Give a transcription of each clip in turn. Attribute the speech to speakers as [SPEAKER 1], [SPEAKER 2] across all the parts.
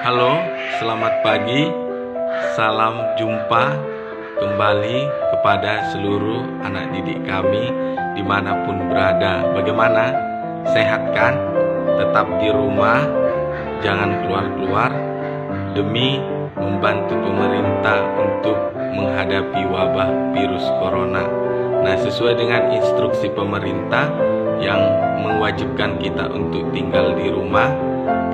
[SPEAKER 1] Halo, selamat pagi. Salam jumpa kembali kepada seluruh anak didik kami dimanapun berada. Bagaimana? Sehat kan? Tetap di rumah, jangan keluar-keluar demi membantu pemerintah untuk menghadapi wabah virus corona. Nah, sesuai dengan instruksi pemerintah yang mewajibkan kita untuk tinggal di rumah,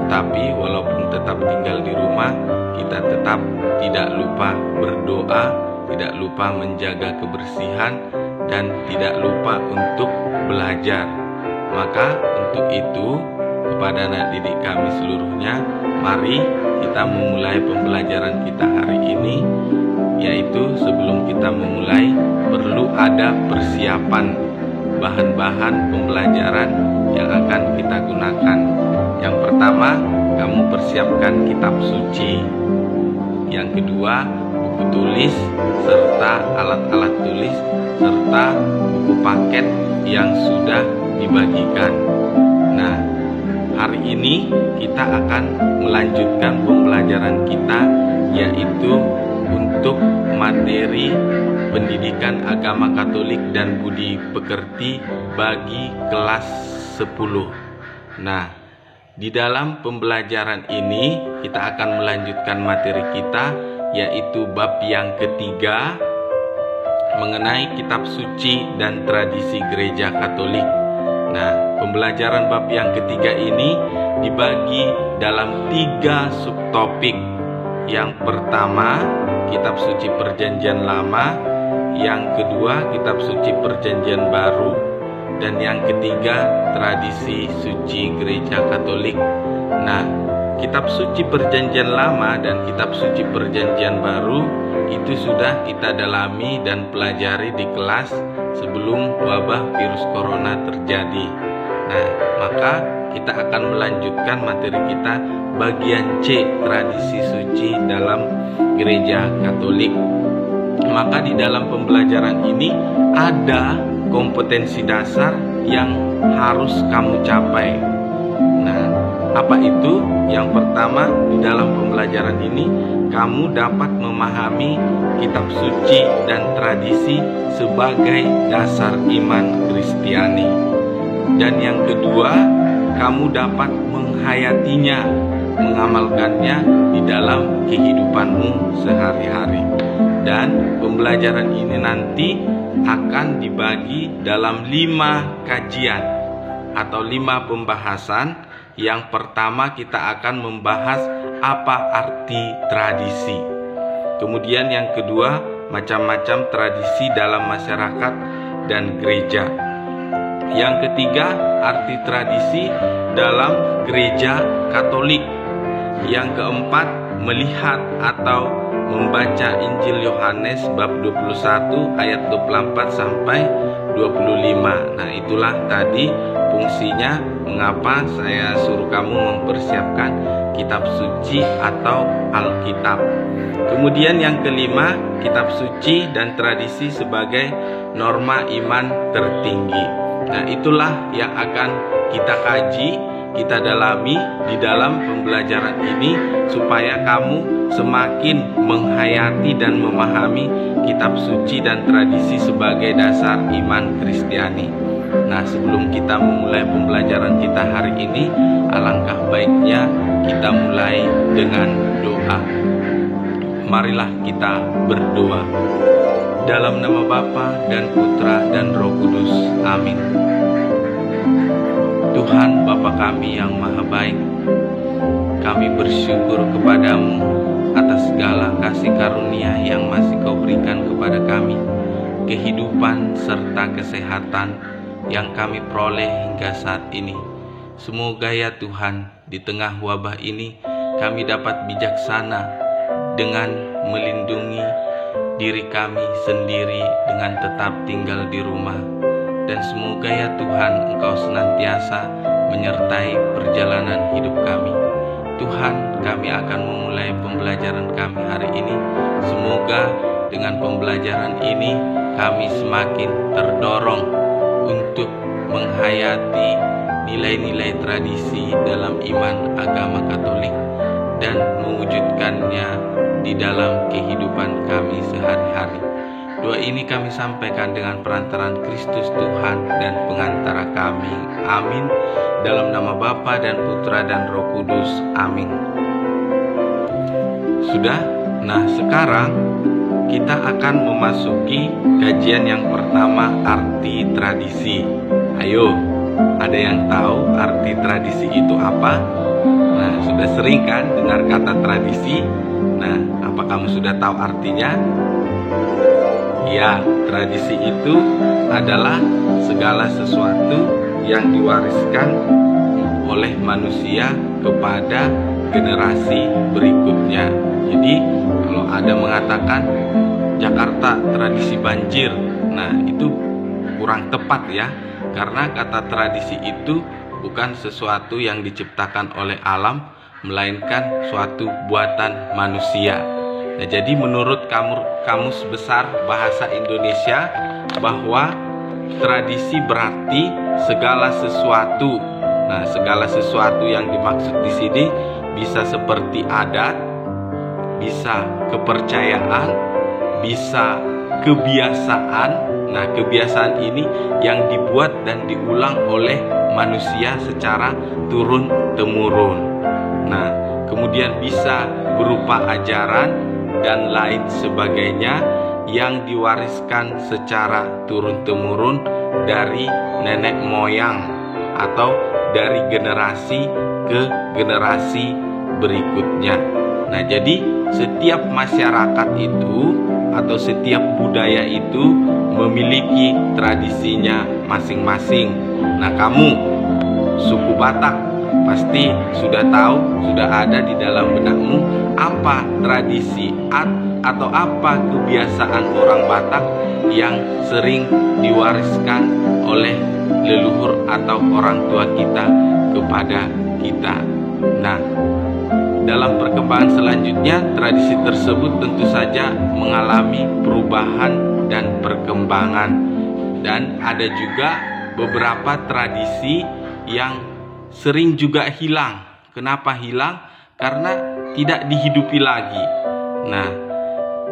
[SPEAKER 1] tapi walaupun tetap tinggal di rumah, kita tetap tidak lupa berdoa, tidak lupa menjaga kebersihan, dan tidak lupa untuk belajar. Maka untuk itu, kepada anak didik kami seluruhnya, mari kita memulai pembelajaran kita hari ini, yaitu sebelum kita memulai perlu ada persiapan bahan-bahan pembelajaran yang akan kita gunakan. Yang pertama, kamu persiapkan kitab suci. Yang kedua, buku tulis serta alat-alat tulis serta buku paket yang sudah dibagikan. Nah, hari ini kita akan melanjutkan pembelajaran kita, yaitu untuk materi pendidikan agama Katolik dan budi pekerti bagi kelas 10. Nah, di dalam pembelajaran ini kita akan melanjutkan materi kita, yaitu bab yang ketiga mengenai kitab suci dan tradisi gereja Katolik. Nah, pembelajaran bab yang ketiga ini dibagi dalam 3 subtopik. Yang pertama, kitab suci perjanjian lama. Yang kedua, kitab suci perjanjian baru. Dan yang ketiga, tradisi suci gereja Katolik. Nah, kitab suci perjanjian lama dan kitab suci perjanjian baru itu sudah kita dalami dan pelajari di kelas sebelum wabah virus corona terjadi. Nah, maka kita akan melanjutkan materi kita bagian C, tradisi suci dalam gereja Katolik. Maka di dalam pembelajaran ini ada kompetensi dasar yang harus kamu capai. Nah, apa itu? Yang pertama, di dalam pembelajaran ini kamu dapat memahami kitab suci dan tradisi sebagai dasar iman Kristiani. Dan yang kedua, kamu dapat menghayatinya, mengamalkannya di dalam kehidupanmu sehari-hari. Dan pembelajaran ini nanti akan dibagi dalam 5 kajian atau 5 pembahasan. Yang pertama, kita akan membahas apa arti tradisi. Kemudian yang kedua, macam-macam tradisi dalam masyarakat dan gereja. Yang ketiga, arti tradisi dalam gereja Katolik. Yang keempat, melihat atau membaca Injil Yohanes bab 21 ayat 24 sampai 25. Nah, itulah tadi fungsinya mengapa saya suruh kamu mempersiapkan kitab suci atau Alkitab. Kemudian yang kelima, kitab suci dan tradisi sebagai norma iman tertinggi. Nah, itulah yang akan kita kaji, kita dalami di dalam pembelajaran ini supaya kamu semakin menghayati dan memahami kitab suci dan tradisi sebagai dasar iman Kristiani. Nah, sebelum kita memulai pembelajaran kita hari ini, alangkah baiknya kita mulai dengan doa. Marilah kita berdoa. Dalam nama Bapa dan Putra dan Roh Kudus. Amin. Tuhan Bapa kami yang maha baik, kami bersyukur kepadamu atas segala kasih karunia yang masih Kau berikan kepada kami, kehidupan serta kesehatan yang kami peroleh hingga saat ini. Semoga ya Tuhan, di tengah wabah ini kami dapat bijaksana dengan melindungi diri kami sendiri dengan tetap tinggal di rumah. Dan semoga ya Tuhan, Engkau senantiasa menyertai perjalanan hidup kami. Tuhan, kami akan memulai pembelajaran kami hari ini. Semoga dengan pembelajaran ini kami semakin terdorong untuk menghayati nilai-nilai tradisi dalam iman agama Katolik dan mewujudkannya di dalam kehidupan kami sehari-hari. Doa ini kami sampaikan dengan perantaraan Kristus Tuhan dan pengantara kami. Amin. Dalam nama Bapa dan Putra dan Roh Kudus. Amin. Sudah? Nah, sekarang kita akan memasuki kajian yang pertama, arti tradisi. Ayo, ada yang tahu arti tradisi itu apa? Nah, sudah sering kan dengar kata tradisi? Nah, apa kamu sudah tahu artinya? Ya, tradisi itu adalah segala sesuatu yang diwariskan oleh manusia kepada generasi berikutnya. Jadi, kalau ada mengatakan Jakarta tradisi banjir, nah itu kurang tepat ya, karena kata tradisi itu bukan sesuatu yang diciptakan oleh alam, melainkan suatu buatan manusia. Nah, jadi menurut Kamus Besar Bahasa Indonesia bahwa tradisi berarti segala sesuatu. Nah, segala sesuatu yang dimaksud di sini bisa seperti adat, bisa kepercayaan, bisa kebiasaan. Nah, kebiasaan ini yang dibuat dan diulang oleh manusia secara turun-temurun. Nah, kemudian bisa berupa ajaran dan lain sebagainya yang diwariskan secara turun-temurun dari nenek moyang atau dari generasi ke generasi berikutnya. Nah, jadi setiap masyarakat itu atau setiap budaya itu memiliki tradisinya masing-masing. Nah, kamu suku Batak pasti sudah tahu, sudah ada di dalam benakmu apa tradisi atau apa kebiasaan orang Batak yang sering diwariskan oleh leluhur atau orang tua kita kepada kita. Nah, dalam perkembangan selanjutnya, tradisi tersebut tentu saja mengalami perubahan dan perkembangan. Dan ada juga beberapa tradisi yang sering juga hilang. Kenapa hilang? Karena tidak dihidupi lagi. Nah,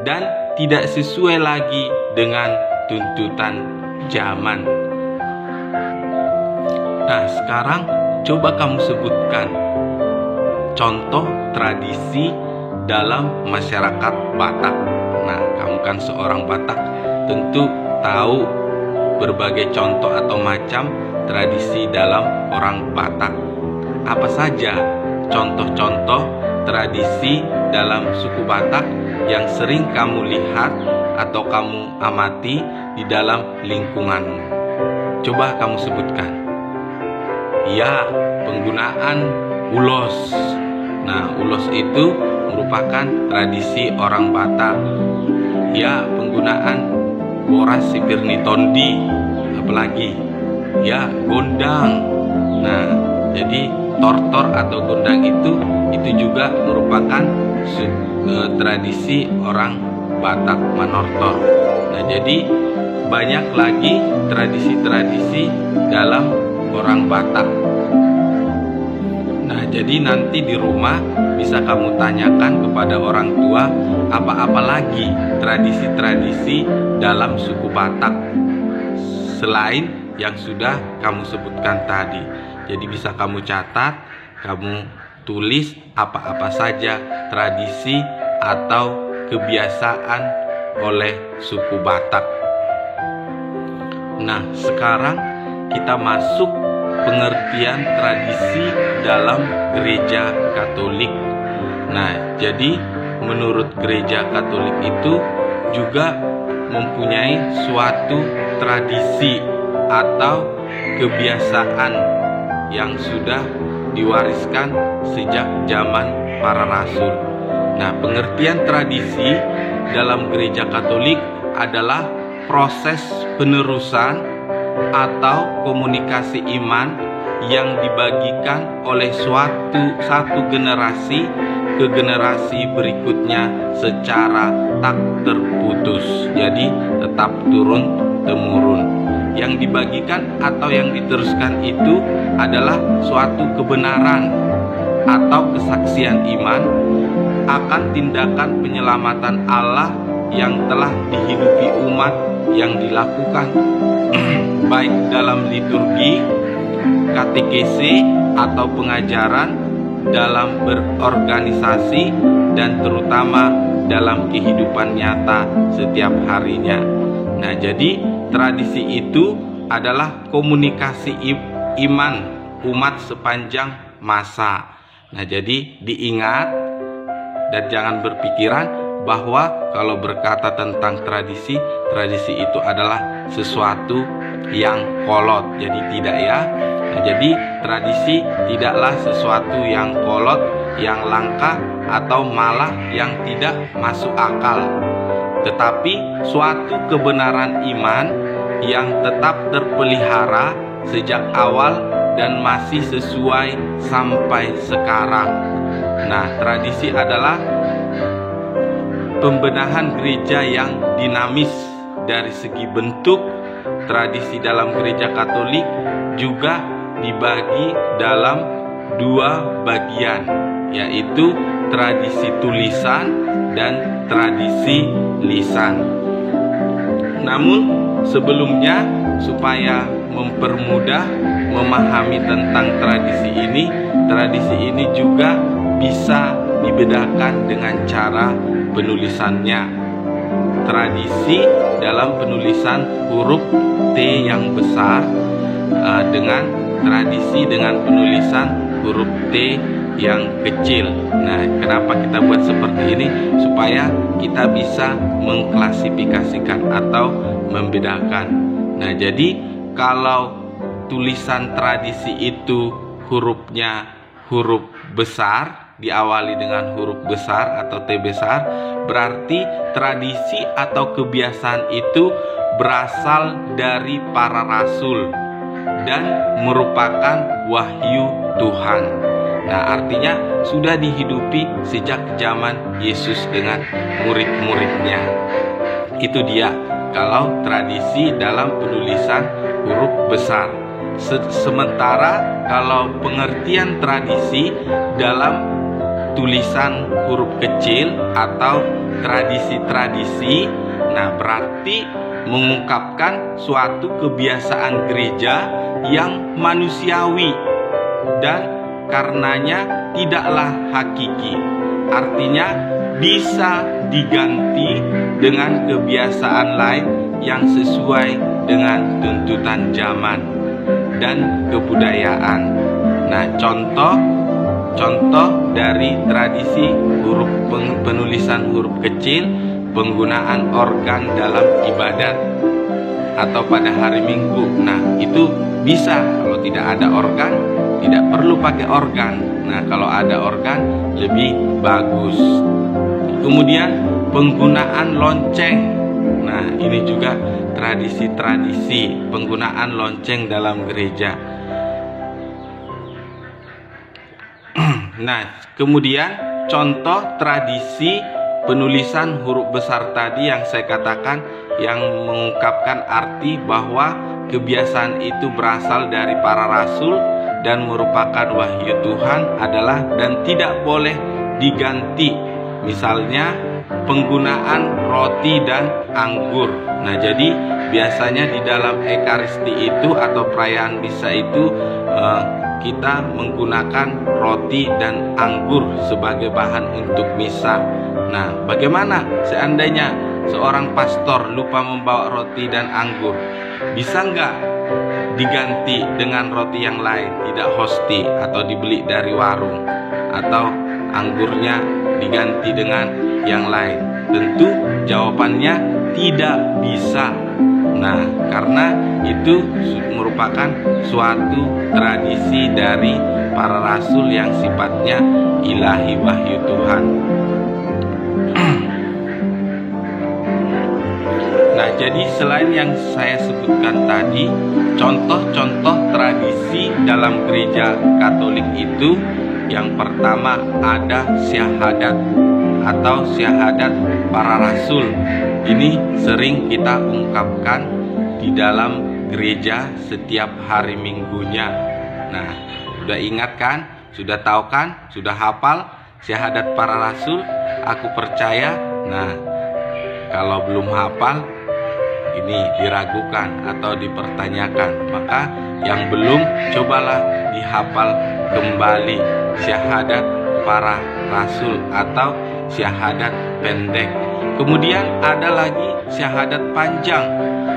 [SPEAKER 1] dan tidak sesuai lagi dengan tuntutan zaman. Nah, sekarang coba kamu sebutkan contoh tradisi dalam masyarakat Batak. Nah, kamu kan seorang Batak, tentu tahu berbagai contoh atau macam tradisi dalam orang Batak. Apa saja contoh-contoh tradisi dalam suku Batak yang sering kamu lihat atau kamu amati di dalam lingkunganmu? Coba kamu sebutkan. Ya, penggunaan ulos. Nah, ulos itu merupakan tradisi orang Batak. Ya, penggunaan boras sipirni tondi. Apalagi? Ya, gondang. Nah, jadi tortor atau gondang itu juga merupakan tradisi orang Batak Manortor. Nah, jadi banyak lagi tradisi-tradisi dalam orang Batak. Nah, jadi nanti di rumah bisa kamu tanyakan kepada orang tua apa-apa lagi tradisi-tradisi dalam suku Batak selain yang sudah kamu sebutkan tadi. Jadi bisa kamu catat, kamu tulis apa-apa saja tradisi atau kebiasaan oleh suku Batak. Nah, sekarang kita masuk pengertian tradisi dalam gereja Katolik. Nah, jadi menurut gereja Katolik itu juga mempunyai suatu tradisi atau kebiasaan yang sudah diwariskan sejak zaman para rasul. Nah, pengertian tradisi dalam gereja Katolik adalah proses penerusan atau komunikasi iman yang dibagikan oleh satu generasi ke generasi berikutnya secara tak terputus. Jadi tetap turun temurun. Yang dibagikan atau yang diteruskan itu adalah suatu kebenaran atau kesaksian iman akan tindakan penyelamatan Allah yang telah dihidupi umat yang dilakukan baik dalam liturgi, katekese atau pengajaran, dalam berorganisasi, dan terutama dalam kehidupan nyata setiap harinya. Nah, jadi tradisi itu adalah komunikasi iman umat sepanjang masa. Nah, jadi diingat dan jangan berpikiran bahwa kalau berkata tentang tradisi itu adalah sesuatu yang kolot. Jadi tidak ya. Nah, jadi tradisi tidaklah sesuatu yang kolot, yang langka, atau malah yang tidak masuk akal, tetapi suatu kebenaran iman yang tetap terpelihara sejak awal dan masih sesuai sampai sekarang. Nah, tradisi adalah pembenahan gereja yang dinamis dari segi bentuk. Tradisi dalam gereja Katolik juga dibagi dalam dua bagian, yaitu tradisi tulisan dan tradisi lisan. Namun sebelumnya, supaya mempermudah memahami tentang tradisi ini juga bisa dibedakan dengan cara penulisannya. Tradisi dalam penulisan huruf T yang besar dengan tradisi dengan penulisan huruf T yang kecil. Nah, kenapa kita buat seperti ini? Supaya kita bisa mengklasifikasikan atau membedakan. Nah, jadi kalau tulisan tradisi itu hurufnya huruf besar, diawali dengan huruf besar atau T besar, berarti tradisi atau kebiasaan itu berasal dari para rasul dan merupakan wahyu Tuhan. Nah, artinya sudah dihidupi sejak zaman Yesus dengan murid-muridnya. Itu dia kalau tradisi dalam penulisan huruf besar. Sementara kalau pengertian tradisi dalam tulisan huruf kecil atau tradisi-tradisi, nah berarti mengungkapkan suatu kebiasaan gereja yang manusiawi dan karenanya tidaklah hakiki. Artinya bisa diganti dengan kebiasaan lain yang sesuai dengan tuntutan zaman dan kebudayaan. Nah, contoh dari tradisi penulisan huruf kecil, penggunaan organ dalam ibadat atau pada hari Minggu. Nah, itu bisa. Kalau tidak ada organ, tidak perlu pakai organ. Nah, kalau ada organ lebih bagus. Kemudian penggunaan lonceng. Nah, ini juga tradisi-tradisi penggunaan lonceng dalam gereja. Nah, kemudian contoh tradisi penulisan huruf besar tadi yang saya katakan, yang mengungkapkan arti bahwa kebiasaan itu berasal dari para rasul dan merupakan wahyu Tuhan adalah dan tidak boleh diganti. Misalnya penggunaan roti dan anggur. Nah, jadi biasanya di dalam Ekaristi itu atau perayaan misa itu kita menggunakan roti dan anggur sebagai bahan untuk misa. Nah, bagaimana seandainya seorang pastor lupa membawa roti dan anggur? Bisa nggak diganti dengan roti yang lain, tidak hosti atau dibeli dari warung, atau anggurnya diganti dengan yang lain? Tentu jawabannya tidak bisa. Nah, karena itu merupakan suatu tradisi dari para rasul yang sifatnya ilahi, wahyu Tuhan. Nah, jadi selain yang saya sebutkan tadi, contoh-contoh tradisi dalam gereja Katolik itu, yang pertama ada syahadat atau syahadat para rasul. Ini sering kita ungkapkan di dalam gereja setiap hari Minggunya. Nah, udah ingat kan Sudah tahu kan? Sudah hafal syahadat para rasul? Aku percaya. Nah, kalau belum hafal, ini diragukan atau dipertanyakan. Maka yang belum, cobalah dihafal kembali syahadat para rasul atau syahadat pendek. Kemudian ada lagi syahadat panjang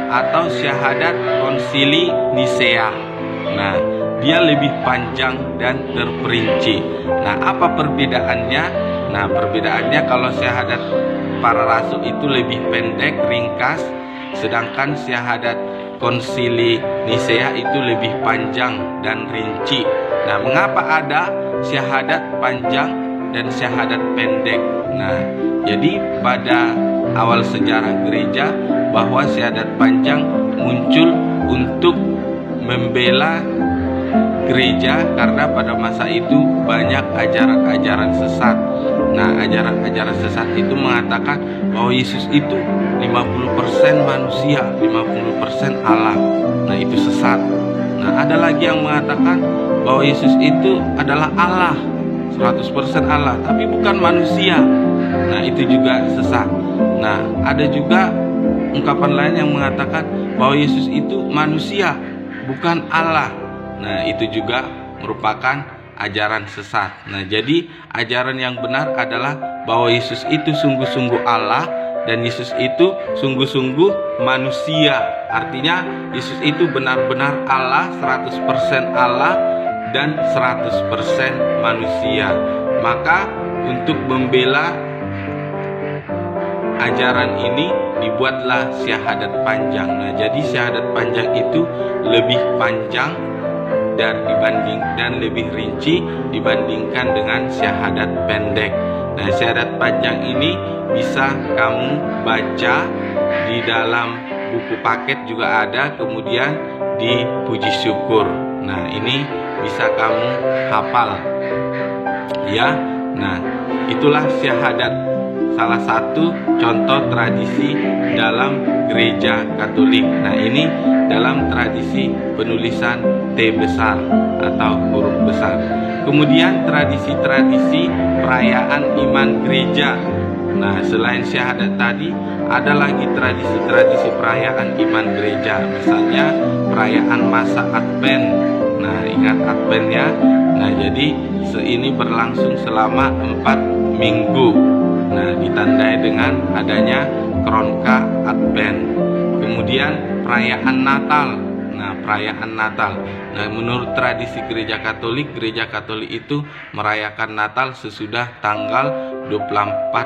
[SPEAKER 1] atau syahadat konsili Nisea. Nah, dia lebih panjang dan terperinci. Nah, apa perbedaannya? Nah, perbedaannya kalau syahadat para rasul itu lebih pendek, ringkas, sedangkan syahadat konsili Nisea itu lebih panjang dan rinci. Nah, mengapa ada syahadat panjang dan syahadat pendek? Nah, jadi pada awal sejarah gereja bahwa syahadat panjang muncul untuk membela gereja karena pada masa itu banyak ajaran-ajaran sesat. Nah, ajaran-ajaran sesat itu mengatakan bahwa Yesus itu 50% manusia, 50% Allah. Nah, itu sesat. Nah, ada lagi yang mengatakan bahwa Yesus itu adalah Allah, 100% Allah, tapi bukan manusia. Nah, itu juga sesat. Nah, ada juga ungkapan lain yang mengatakan bahwa Yesus itu manusia, bukan Allah. Nah, itu juga merupakan ajaran sesat. Nah, jadi ajaran yang benar adalah bahwa Yesus itu sungguh-sungguh Allah dan Yesus itu sungguh-sungguh manusia. Artinya Yesus itu benar-benar Allah, 100% Allah dan 100% manusia. Maka untuk membela ajaran ini dibuatlah syahadat panjang. Nah, jadi syahadat panjang itu lebih panjang dan lebih rinci dibandingkan dengan syahadat pendek. Nah, syahadat panjang ini bisa kamu baca di dalam buku paket juga ada, kemudian di puji syukur. Nah, ini bisa kamu hafal ya. Nah, itulah syahadat, salah satu contoh tradisi dalam gereja Katolik. Nah, ini dalam tradisi penulisan T besar atau huruf besar. Kemudian tradisi-tradisi perayaan iman gereja. Nah, selain syahadat tadi, ada lagi tradisi-tradisi perayaan iman gereja. Misalnya perayaan masa Advent. Nah, ingat Advent ya. Nah, jadi ini berlangsung selama 4 minggu. Nah, ditandai dengan adanya Kronka Advent. Kemudian perayaan Natal. Nah, perayaan Natal. Nah, menurut tradisi gereja Katolik itu merayakan Natal sesudah tanggal 24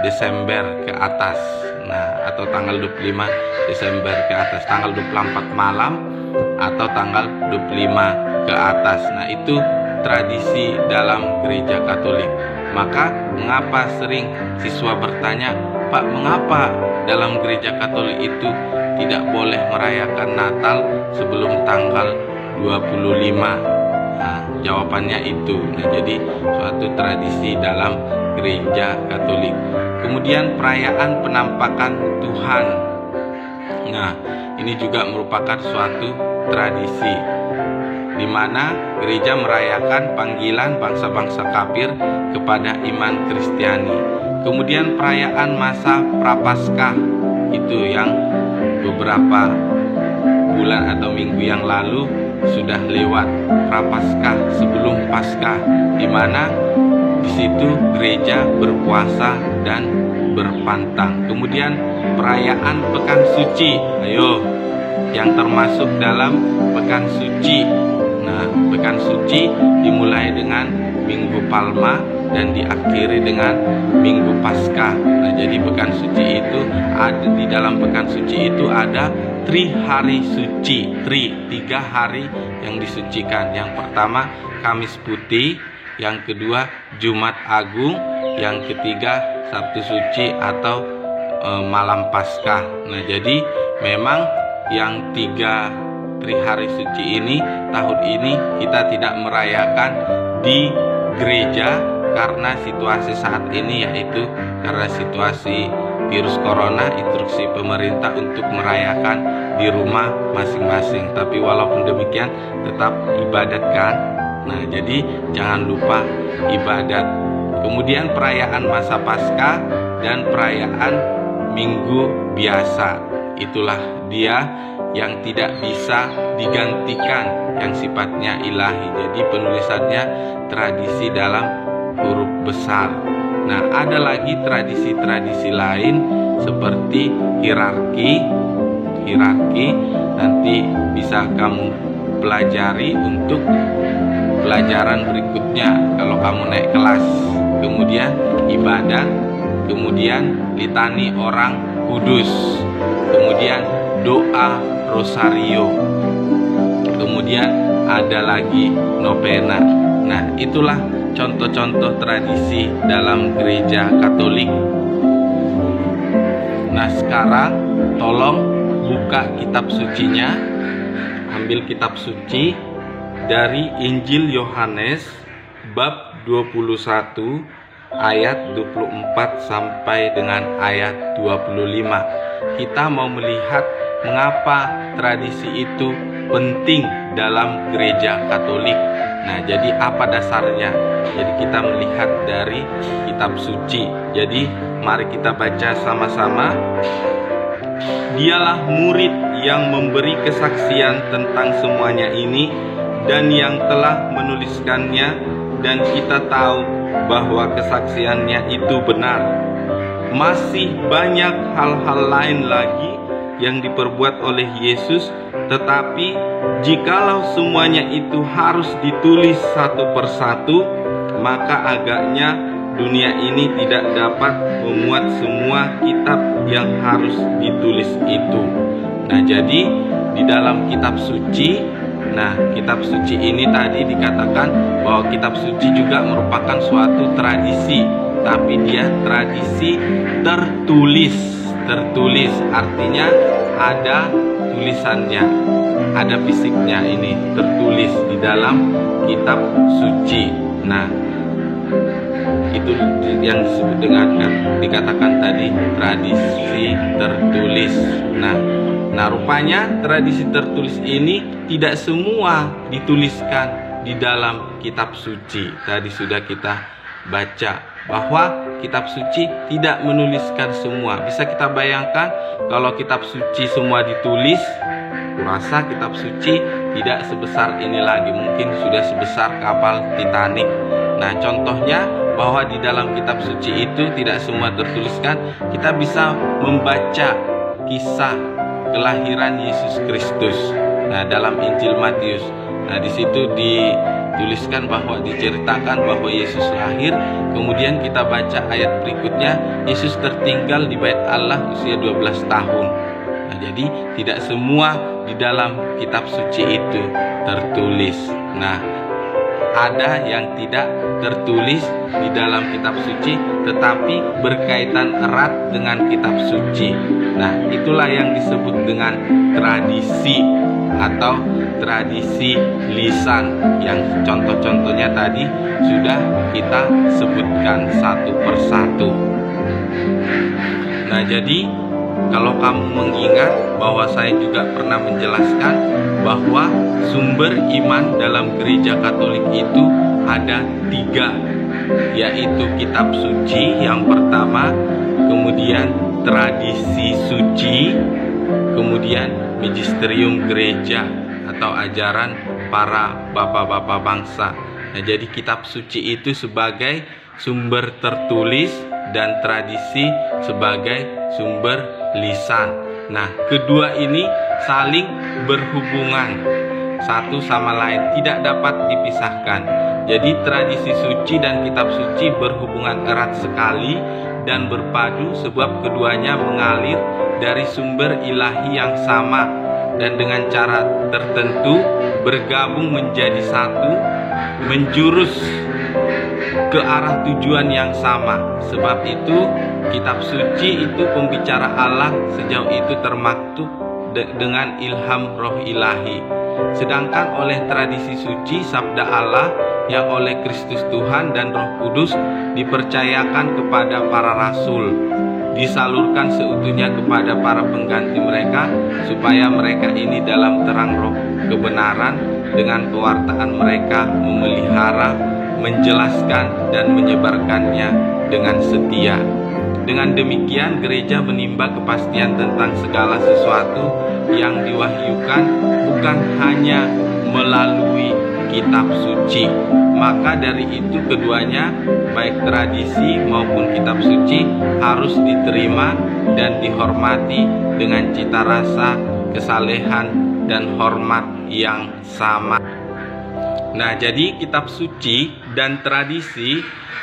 [SPEAKER 1] Desember ke atas. Nah, atau tanggal 25 Desember ke atas, tanggal 24 malam atau tanggal 25 ke atas. Nah, itu tradisi dalam gereja Katolik. Maka mengapa sering siswa bertanya, "Pak, mengapa dalam gereja Katolik itu tidak boleh merayakan Natal sebelum tanggal 25?" Nah, jawabannya itu. Nah, jadi suatu tradisi dalam gereja Katolik. Kemudian perayaan penampakan Tuhan. Nah, ini juga merupakan suatu tradisi di mana gereja merayakan panggilan bangsa-bangsa kafir kepada iman Kristiani. Kemudian perayaan masa Prapaskah, itu yang beberapa bulan atau minggu yang lalu sudah lewat. Prapaskah, sebelum Paskah, di mana di situ gereja berpuasa dan berpantang. Kemudian perayaan Pekan Suci, ayo, yang termasuk dalam Pekan Suci. Nah, Pekan Suci dimulai dengan Minggu Palma dan diakhiri dengan Minggu Paskah. Nah, jadi Pekan Suci itu ada, di dalam Pekan Suci itu ada hari suci, 3 hari yang disucikan. Yang pertama Kamis Putih, yang kedua Jumat Agung, yang ketiga Sabtu Suci atau Malam Paskah. Nah, jadi memang yang 3 hari suci ini tahun ini kita tidak merayakan di gereja karena situasi saat ini, yaitu karena situasi virus corona, instruksi pemerintah untuk merayakan di rumah masing-masing. Tapi walaupun demikian tetap ibadat kan. Nah, jadi jangan lupa ibadat. Kemudian perayaan masa Paskah dan perayaan Minggu Biasa. Itulah dia yang tidak bisa digantikan, yang sifatnya ilahi. Jadi penulisannya tradisi dalam huruf besar. Nah, ada lagi tradisi-tradisi lain seperti hierarki. Nanti bisa kamu pelajari untuk pelajaran berikutnya kalau kamu naik kelas. Kemudian ibadat, kemudian litani orang kudus, kemudian doa rosario, kemudian ada lagi novena. Nah, itulah contoh-contoh tradisi dalam gereja Katolik. Nah, sekarang tolong buka kitab sucinya. Ambil kitab suci dari Injil Yohanes bab 21 ayat 24 sampai dengan ayat 25. Kita mau melihat mengapa tradisi itu penting dalam gereja Katolik. Nah, jadi apa dasarnya? Jadi kita melihat dari kitab suci. Jadi mari kita baca sama-sama. Dialah murid yang memberi kesaksian tentang semuanya ini dan yang telah menuliskannya, dan kita tahu bahwa kesaksiannya itu benar. Masih banyak hal-hal lain lagi yang diperbuat oleh Yesus, tetapi jikalau semuanya itu harus ditulis satu persatu, maka agaknya dunia ini tidak dapat memuat semua kitab yang harus ditulis itu. Nah, jadi di dalam kitab suci, kitab suci ini tadi dikatakan bahwa kitab suci juga merupakan suatu tradisi, tapi dia tradisi tertulis. Tertulis artinya ada tulisannya, ada fisiknya, ini tertulis di dalam kitab suci. Nah, itu yang disebut dengan dikatakan tadi tradisi tertulis. Nah, rupanya tradisi tertulis ini tidak semua dituliskan di dalam kitab suci. Tadi sudah kita baca bahwa kitab suci tidak menuliskan semua. Bisa kita bayangkan kalau kitab suci semua ditulis, kurasa kitab suci tidak sebesar ini lagi, mungkin sudah sebesar kapal Titanic. Nah, contohnya bahwa di dalam kitab suci itu tidak semua tertuliskan. Kita bisa membaca kisah kelahiran Yesus Kristus. Nah, dalam Injil Matius, di situ dituliskan bahwa diceritakan bahwa Yesus lahir. Kemudian kita baca ayat berikutnya, Yesus tertinggal di bait Allah usia 12 tahun. Nah, jadi tidak semua di dalam kitab suci itu tertulis. Nah, ada yang tidak tertulis di dalam kitab suci tetapi berkaitan erat dengan kitab suci. Nah, itulah yang disebut dengan tradisi atau tradisi lisan, yang contoh-contohnya tadi sudah kita sebutkan satu persatu. Nah, jadi kalau kamu mengingat bahwa saya juga pernah menjelaskan bahwa sumber iman dalam gereja Katolik itu ada 3, yaitu kitab suci yang pertama, kemudian tradisi suci, kemudian magisterium gereja atau ajaran para bapak-bapak bangsa. Nah, jadi kitab suci itu sebagai sumber tertulis dan tradisi sebagai sumber lisan. Nah, kedua ini saling berhubungan satu sama lain, tidak dapat dipisahkan. Jadi tradisi suci dan kitab suci berhubungan erat sekali dan berpadu sebab keduanya mengalir dari sumber ilahi yang sama dan dengan cara tertentu bergabung menjadi satu, menjurus ke arah tujuan yang sama. Sebab itu kitab suci itu pembicara Allah sejauh itu termaktub dengan ilham roh ilahi. Sedangkan oleh tradisi suci sabda Allah yang oleh Kristus Tuhan dan Roh Kudus dipercayakan kepada para rasul, disalurkan seutuhnya kepada para pengganti mereka supaya mereka ini dalam terang roh kebenaran dengan pewartaan mereka memelihara, menjelaskan, dan menyebarkannya dengan setia. Dengan demikian, gereja menimba kepastian tentang segala sesuatu yang diwahyukan bukan hanya melalui kitab suci. Maka dari itu keduanya, baik tradisi maupun kitab suci, harus diterima dan dihormati dengan cita rasa, kesalehan, dan hormat yang sama. Nah, jadi kitab suci dan tradisi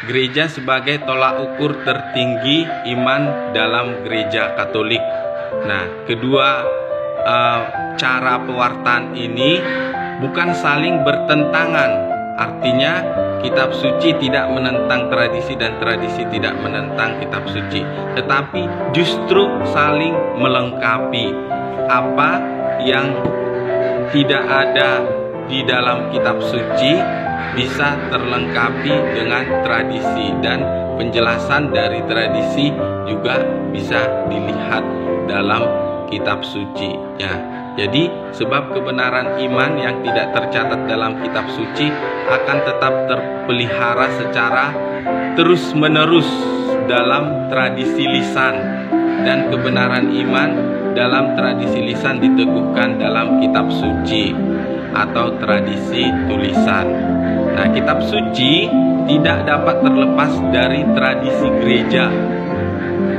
[SPEAKER 1] gereja sebagai tolak ukur tertinggi iman dalam gereja Katolik. Nah, kedua cara pewartaan ini bukan saling bertentangan. Artinya kitab suci tidak menentang tradisi dan tradisi tidak menentang kitab suci, tetapi justru saling melengkapi. Apa yang tidak ada di dalam kitab suci bisa terlengkapi dengan tradisi, dan penjelasan dari tradisi juga bisa dilihat dalam kitab suci ya. Jadi sebab kebenaran iman yang tidak tercatat dalam kitab suci akan tetap terpelihara secara terus-menerus dalam tradisi lisan, dan kebenaran iman dalam tradisi lisan diteguhkan dalam kitab suci atau tradisi tulisan. Nah, kitab suci tidak dapat terlepas dari tradisi gereja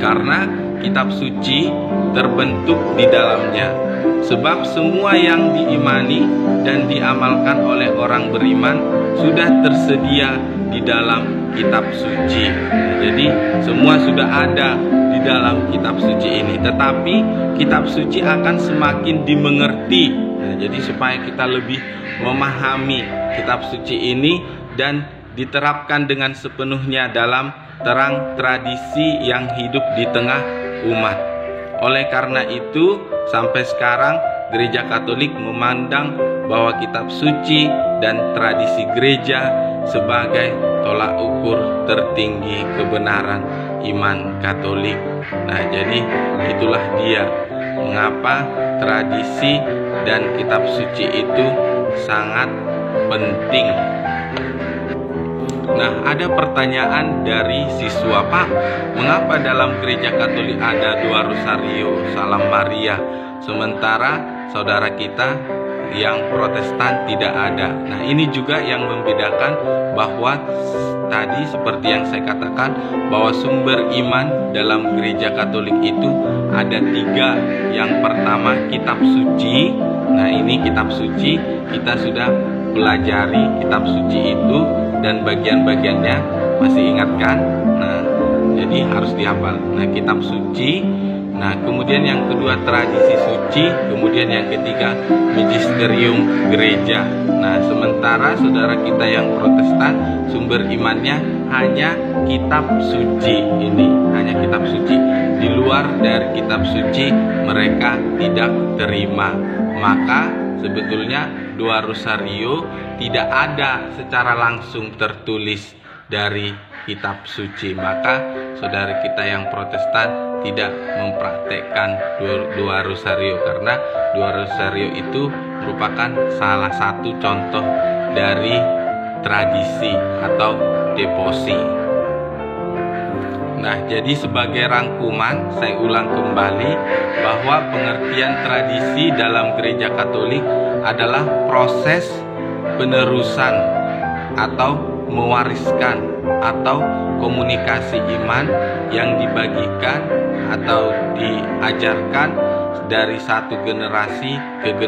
[SPEAKER 1] karena kitab suci terbentuk di dalamnya. Sebab semua yang diimani dan diamalkan oleh orang beriman sudah tersedia di dalam kitab suci. Nah, jadi semua sudah ada di dalam kitab suci ini, tetapi kitab suci akan semakin dimengerti. Nah, jadi supaya kita lebih memahami kitab suci ini dan diterapkan dengan sepenuhnya dalam terang tradisi yang hidup di tengah umat. Oleh karena itu, sampai sekarang gereja Katolik memandang bahwa kitab suci dan tradisi gereja sebagai tolak ukur tertinggi kebenaran iman Katolik. Nah, jadi itulah dia mengapa tradisi dan kitab suci itu sangat penting. Nah, ada pertanyaan dari siswa, Pak, mengapa dalam gereja Katolik ada 2 rosario Salam Maria, sementara saudara kita yang Protestan tidak ada? Nah, ini juga yang membedakan bahwa tadi seperti yang saya katakan bahwa sumber iman dalam gereja Katolik itu ada 3. Yang pertama kitab suci. Nah, ini kitab suci, kita sudah pelajari kitab suci itu dan bagian-bagiannya, masih ingat kan? Nah, jadi harus dihafal. Nah, kitab suci. Nah, kemudian yang kedua tradisi suci, kemudian yang ketiga magisterium gereja. Nah, sementara saudara kita yang Protestan sumber imannya hanya kitab suci ini, hanya kitab suci. Di luar dari kitab suci mereka tidak terima. Maka sebetulnya 2 rosario tidak ada secara langsung tertulis dari kitab suci. Maka saudara kita yang Protestan tidak mempraktekkan 2 rosario karena 2 rosario itu merupakan salah satu contoh dari tradisi atau devosi. Nah, jadi sebagai rangkuman saya ulang kembali bahwa pengertian tradisi dalam gereja Katolik adalah proses penerusan atau mewariskan atau komunikasi iman yang dibagikan atau diajarkan dari satu generasi ke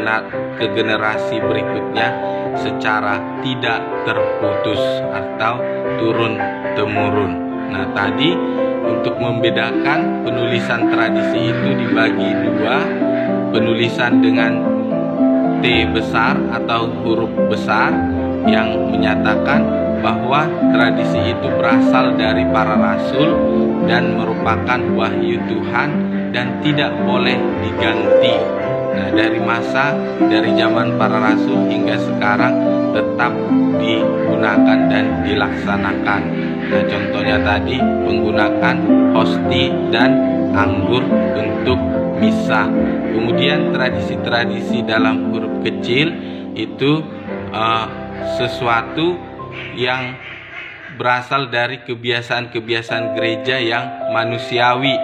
[SPEAKER 1] generasi berikutnya secara tidak terputus atau turun-temurun. Nah, tadi untuk membedakan penulisan tradisi itu dibagi 2, penulisan dengan T besar atau huruf besar yang menyatakan bahwa tradisi itu berasal dari para rasul dan merupakan wahyu Tuhan dan tidak boleh diganti. Nah, dari zaman para rasul hingga sekarang tetap digunakan dan dilaksanakan. Nah, contohnya tadi menggunakan hosti dan anggur untuk misa. Kemudian tradisi-tradisi dalam huruf kecil itu sesuatu yang berasal dari kebiasaan-kebiasaan gereja yang manusiawi,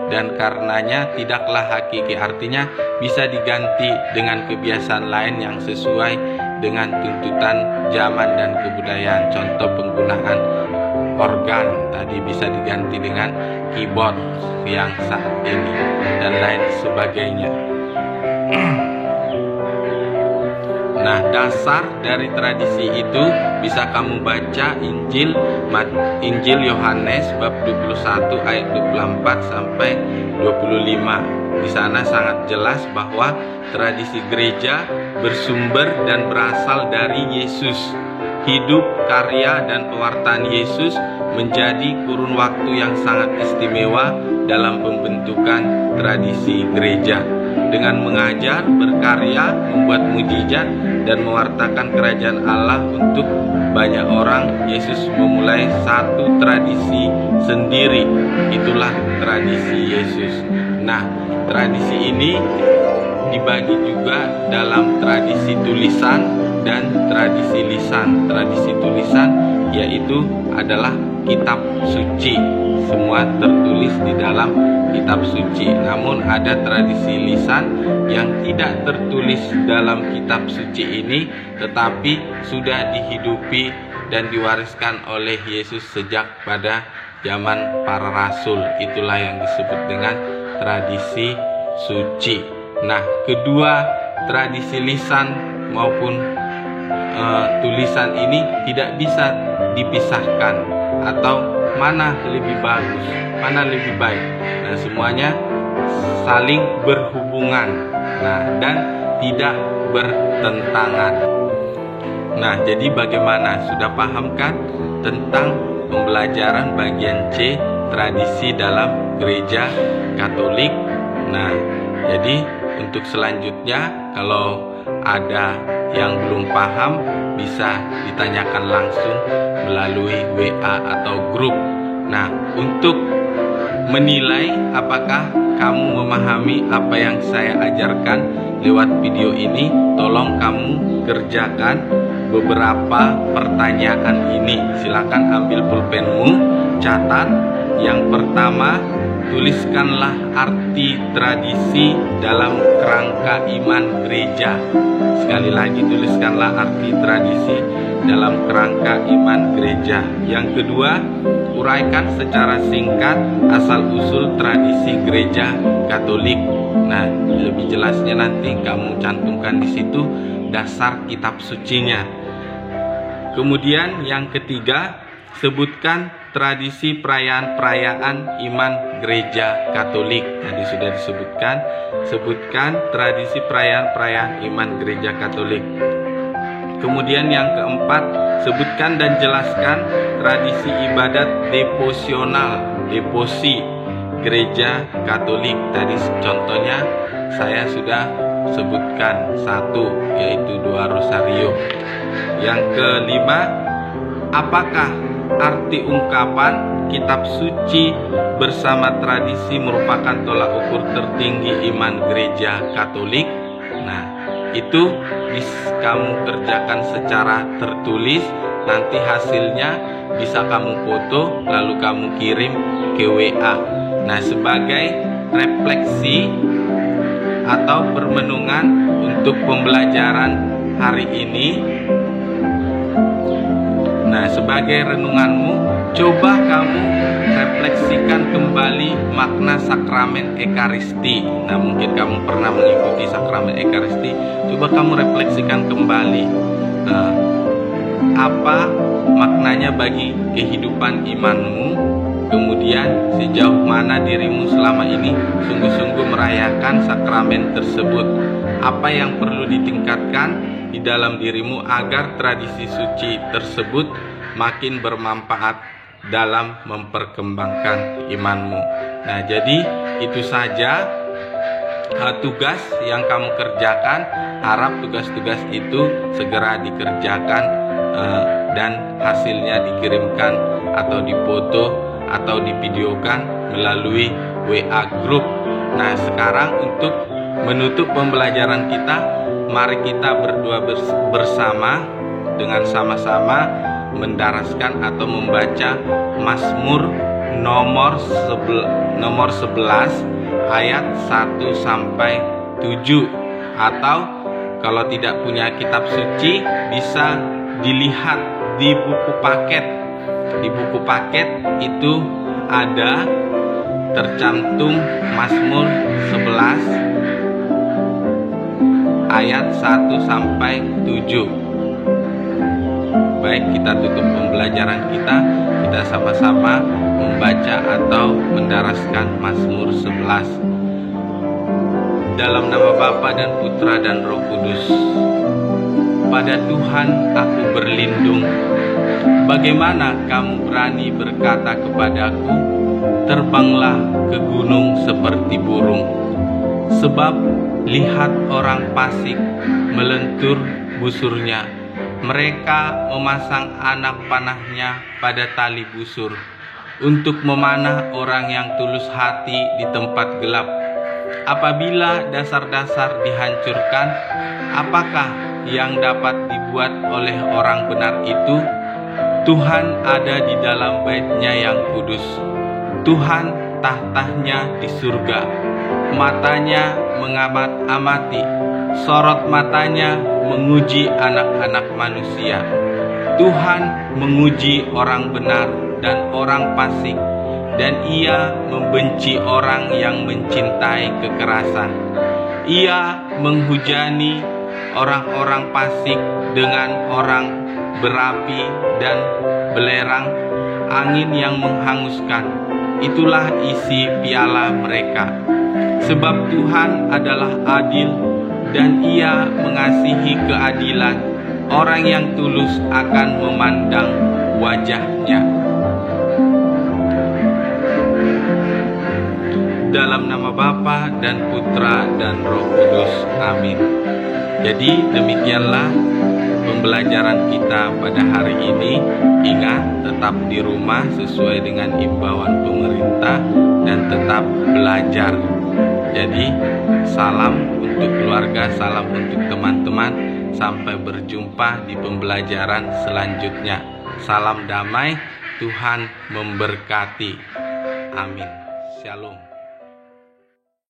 [SPEAKER 1] dan karenanya tidaklah hakiki. Artinya bisa diganti dengan kebiasaan lain yang sesuai dengan tuntutan zaman dan kebudayaan. Contoh penggunaan organ tadi bisa diganti dengan keyboard yang saat ini dan lain sebagainya. Nah, dasar dari tradisi itu bisa kamu baca Injil Yohanes bab 21 ayat 24 sampai 25. Di sana sangat jelas bahwa tradisi gereja bersumber dan berasal dari Yesus. Hidup, karya, dan pewartaan Yesus menjadi kurun waktu yang sangat istimewa dalam pembentukan tradisi gereja. Dengan mengajar, berkarya, membuat mujizat, dan mewartakan kerajaan Allah untuk banyak orang, Yesus memulai satu tradisi sendiri. Itulah tradisi Yesus. Nah, tradisi ini dibagi juga dalam tradisi tulisan dan tradisi lisan. Tradisi tulisan yaitu adalah kitab suci. Semua tertulis di dalam kitab suci. Namun ada tradisi lisan yang tidak tertulis dalam kitab suci ini, tetapi sudah dihidupi dan diwariskan oleh Yesus sejak pada zaman para rasul. Itulah yang disebut dengan tradisi suci. Nah, kedua tradisi lisan maupun tulisan ini tidak bisa dipisahkan, atau mana lebih bagus, mana lebih baik. Nah, semuanya saling berhubungan, dan tidak bertentangan. Nah, jadi bagaimana? Sudah paham kan tentang pembelajaran bagian C, tradisi dalam gereja Katolik? Nah, jadi untuk selanjutnya kalau ada yang belum paham bisa ditanyakan langsung melalui WA atau grup. Nah, untuk menilai apakah kamu memahami apa yang saya ajarkan lewat video ini, tolong kamu kerjakan beberapa pertanyaan ini. Silakan ambil pulpenmu, catat. Yang pertama, tuliskanlah arti tradisi dalam kerangka iman gereja. Sekali lagi, tuliskanlah arti tradisi dalam kerangka iman gereja. Yang kedua, uraikan secara singkat asal-usul tradisi gereja Katolik. Nah, lebih jelasnya nanti kamu cantumkan di situ dasar kitab sucinya. Kemudian yang ketiga, sebutkan tradisi perayaan-perayaan iman gereja Katolik. Tadi sudah disebutkan. Sebutkan tradisi perayaan-perayaan iman gereja Katolik. Kemudian yang keempat, sebutkan dan jelaskan tradisi ibadat devosional, devosi gereja Katolik. Tadi contohnya saya sudah sebutkan satu, yaitu 2 rosario. Yang kelima, apakah arti ungkapan kitab suci bersama tradisi merupakan tolak ukur tertinggi iman gereja Katolik? Nah, itu bisa kamu kerjakan secara tertulis. Nanti hasilnya bisa kamu foto lalu kamu kirim ke WA. Nah, sebagai refleksi atau permenungan untuk pembelajaran hari ini, nah, sebagai renunganmu, coba kamu refleksikan kembali makna sakramen Ekaristi. Nah, mungkin kamu pernah mengikuti sakramen Ekaristi. Coba kamu refleksikan kembali apa maknanya bagi kehidupan imanmu. Kemudian sejauh mana dirimu selama ini sungguh-sungguh merayakan sakramen tersebut. Apa yang perlu ditingkatkan di dalam dirimu agar tradisi suci tersebut makin bermanfaat dalam memperkembangkan imanmu. Nah, jadi itu saja tugas yang kamu kerjakan. Harap tugas-tugas itu segera dikerjakan dan hasilnya dikirimkan atau difoto atau divideokan melalui WA group. Nah, sekarang untuk menutup pembelajaran kita, mari kita berdoa bersama. dengan sama-sama mendaraskan atau membaca Mazmur nomor 11 ayat 1 sampai 7, atau kalau tidak punya kitab suci bisa dilihat di buku paket. Di buku paket itu ada tercantum Mazmur 11 ayat 1 sampai 7. Baik, kita tutup pembelajaran kita sama-sama membaca atau mendaraskan Mazmur 11. Dalam nama Bapa dan Putra dan Roh Kudus. Pada Tuhan aku berlindung. Bagaimana kamu berani berkata kepadaku, terbanglah ke gunung seperti burung. Sebab lihat orang fasik melentur busurnya. Mereka memasang anak panahnya pada tali busur untuk memanah orang yang tulus hati di tempat gelap. Apabila dasar-dasar dihancurkan, apakah yang dapat dibuat oleh orang benar itu? Tuhan ada di dalam bait-Nya yang kudus. Tuhan tahtanya di surga. Matanya mengamat-amati, sorot matanya menguji anak-anak manusia. Tuhan menguji orang benar dan orang fasik, dan Ia membenci orang yang mencintai kekerasan. Ia menghujani orang-orang fasik dengan orang berapi dan belerang, angin yang menghanguskan. Itulah isi piala mereka. Sebab Tuhan adalah adil dan Ia mengasihi keadilan. Orang yang tulus akan memandang wajah-Nya. Dalam nama Bapa dan Putra dan Roh Kudus. Amin. Jadi demikianlah pembelajaran kita pada hari ini. Ingat, tetap di rumah sesuai dengan imbauan pemerintah dan tetap belajar. Jadi salam untuk keluarga, salam untuk teman-teman. Sampai berjumpa di pembelajaran selanjutnya. Salam damai, Tuhan memberkati. Amin. Shalom.